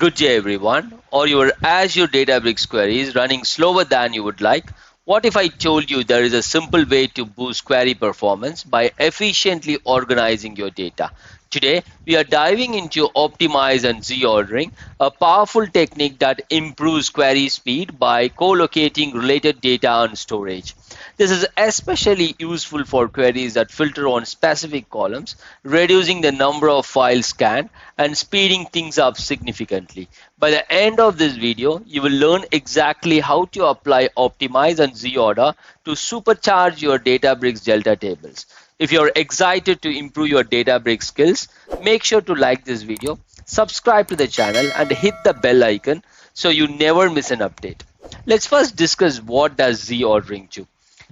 Good day everyone. Or your Azure Databricks query is running slower than you would like. What if I told you there is a simple way to boost query performance by efficiently organizing your data? Today, we are diving into Optimize and Z-ordering, a powerful technique that improves query speed by co-locating related data and storage. This is especially useful for queries that filter on specific columns, reducing the number of files scanned and speeding things up significantly. By the end of this video, you will learn exactly how to apply Optimize and Z-order to supercharge your Databricks Delta tables. If you're excited to improve your Databricks skills, make sure to like this video, subscribe to the channel and hit the bell icon so you never miss an update. Let's first discuss what does Z-ordering do.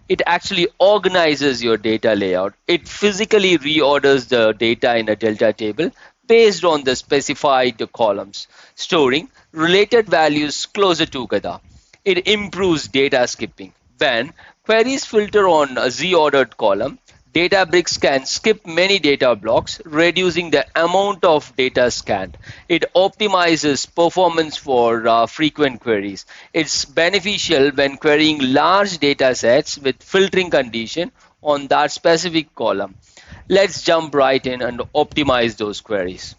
It actually organizes your data layout. It physically reorders the data in a Delta table based on the specified columns, storing related values closer together. It improves data skipping. When queries filter on a Z-ordered column, Databricks can skip many data blocks, reducing the amount of data scanned. It optimizes performance for frequent queries. It's beneficial when querying large data sets with filtering condition on that specific column. Let's jump right in and optimize those queries.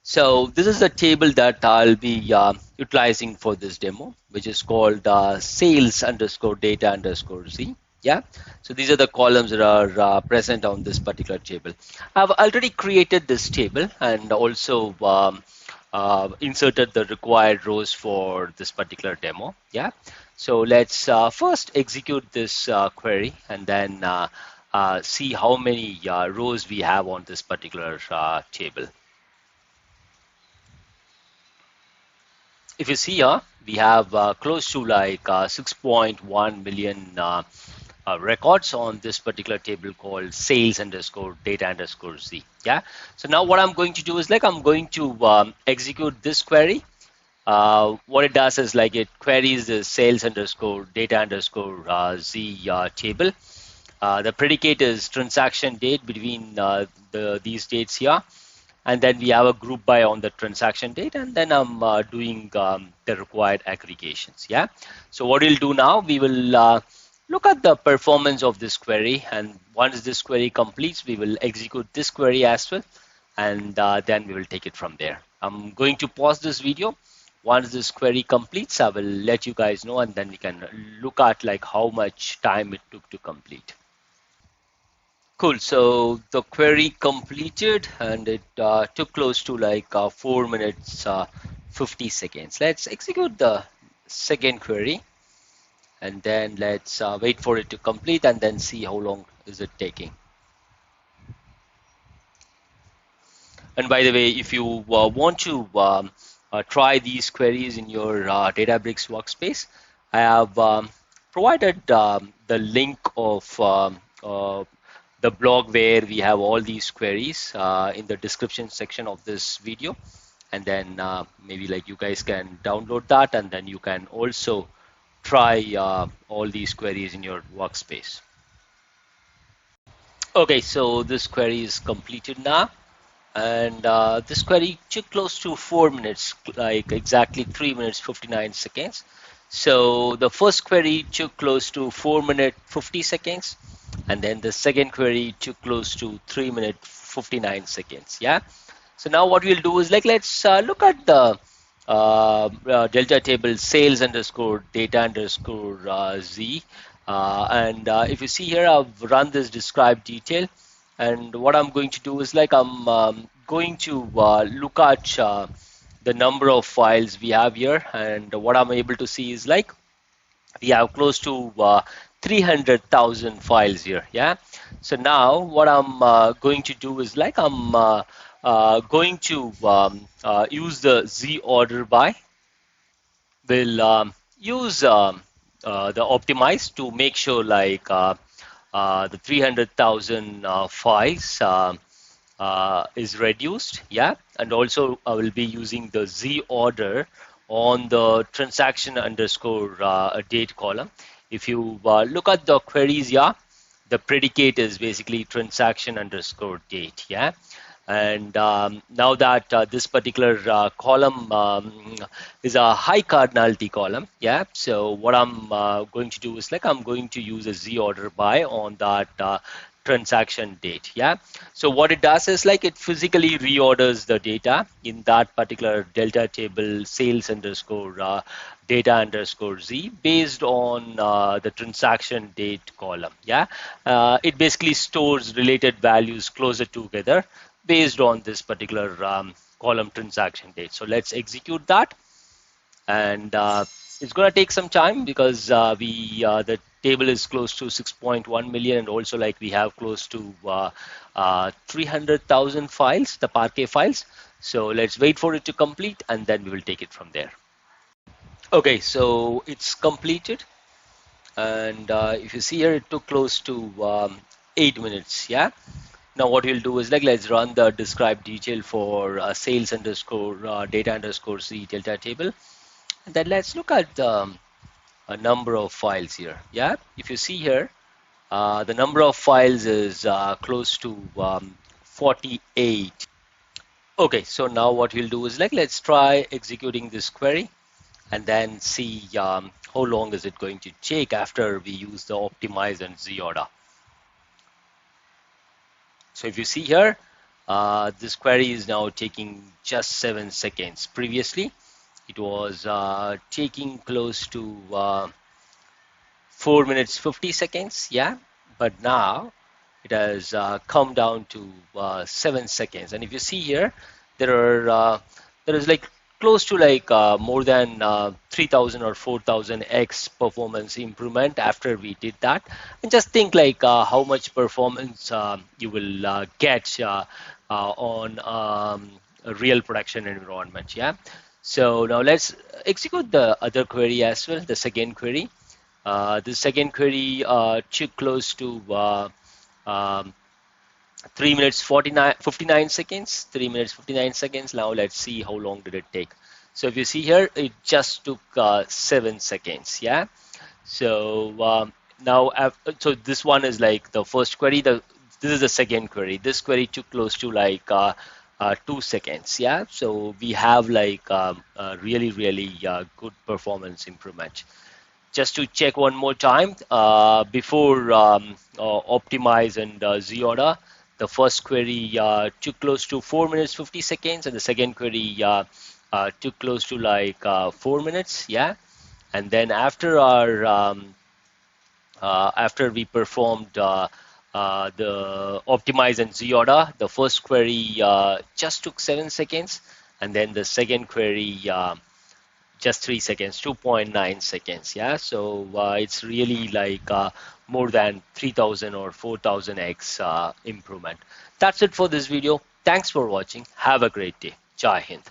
So this is the table that I'll be utilizing for this demo, which is called sales underscore data underscore Z. Yeah, so these are the columns that are present on this particular table. I've already created this table and also inserted the required rows for this particular demo. Yeah, so let's first execute this query and then see how many rows we have on this particular table. If you see here, we have close to like 6.1 million records on this particular table called sales underscore data underscore Z. Yeah. So now what I'm going to do is like I'm going to execute this query. What it does is like it queries the sales underscore data underscore Z table. The predicate is transaction date between these dates here. And then we have a group by on the transaction date, and then I'm doing the required aggregations. Yeah. So what we'll do now, we will look at the performance of this query, and once this query completes, we will execute this query as well, and then we will take it from there. I'm going to pause this video. Once this query completes, I will let you guys know, and then we can look at like how much time it took to complete. Cool. So the query completed, and it took close to like 4 minutes 50 seconds. Let's execute the second query, and then let's wait for it to complete and then see how long is it taking. And by the way, if you want to try these queries in your Databricks workspace, I have provided the link of the blog where we have all these queries in the description section of this video, and then maybe like you guys can download that, and then you can also try all these queries in your workspace. Okay, so this query is completed now, and this query took close to 4 minutes, like exactly 3 minutes 59 seconds. So the first query took close to 4 minutes 50 seconds, and then the second query took close to 3 minutes 59 seconds. Yeah. So now what we'll do is like let's look at the Delta table sales underscore data underscore Z, and if you see here, I've run this describe detail, and what I'm going to do is like I'm going to look at the number of files we have here, and what I'm able to see is like we have close to 300,000 files here. Yeah. So now what I'm going to do is like I'm going to use the Z order by. We'll use the optimize to make sure like the 300,000 files is reduced. Yeah. And also I will be using the Z order on the transaction underscore date column. If you look at the queries, yeah, the predicate is basically transaction underscore date. Yeah. And now that this particular column is a high cardinality column, yeah. So what I'm going to do is like I'm going to use a Z order by on that transaction date, yeah. So what it does is like it physically reorders the data in that particular delta table sales underscore data underscore Z based on the transaction date column, yeah. It basically stores related values closer together based on this particular column transaction date. So let's execute that, and it's going to take some time because the table is close to 6.1 million, and also like we have close to 300,000 files, the Parquet files. So let's wait for it to complete, and then we will take it from there. Okay, so it's completed, and if you see here, it took close to 8 minutes, yeah. Now what we'll do is like let's run the describe detail for sales underscore data underscore Z delta table, and then let's look at a number of files here. Yeah, if you see here, the number of files is close to 48. Okay, so now what we'll do is like let's try executing this query and then see how long is it going to take after we use the optimize and Z order. So if you see here, this query is now taking just 7 seconds. Previously, it was taking close to 4 minutes 50 seconds, yeah. But now it has come down to 7 seconds. And if you see here, there is like close to like more than 3,000 or 4,000 x performance improvement after we did that. And just think like how much performance you will get on a real production environment, yeah. So now let's execute the other query as well, the second query. The second query took close to um, 3 minutes 59 seconds. 3 minutes 59 seconds. Now let's see how long did it take. So if you see here, it just took 7 seconds. Yeah. So now, so this one is like the first query. This is the second query. This query took close to like 2 seconds. Yeah. So we have like really good performance improvement. Just to check one more time before optimize and Z order, the first query took close to 4 minutes 50 seconds, and the second query took close to like 4 minutes, yeah. And then after our after we performed the optimize and Z order, the first query just took 7 seconds, and then the second query just 3 seconds, 2.9 seconds, yeah. So it's really like more than 3,000 or 4,000 x improvement. That's it for this video. Thanks for watching. Have a great day. Jai Hind.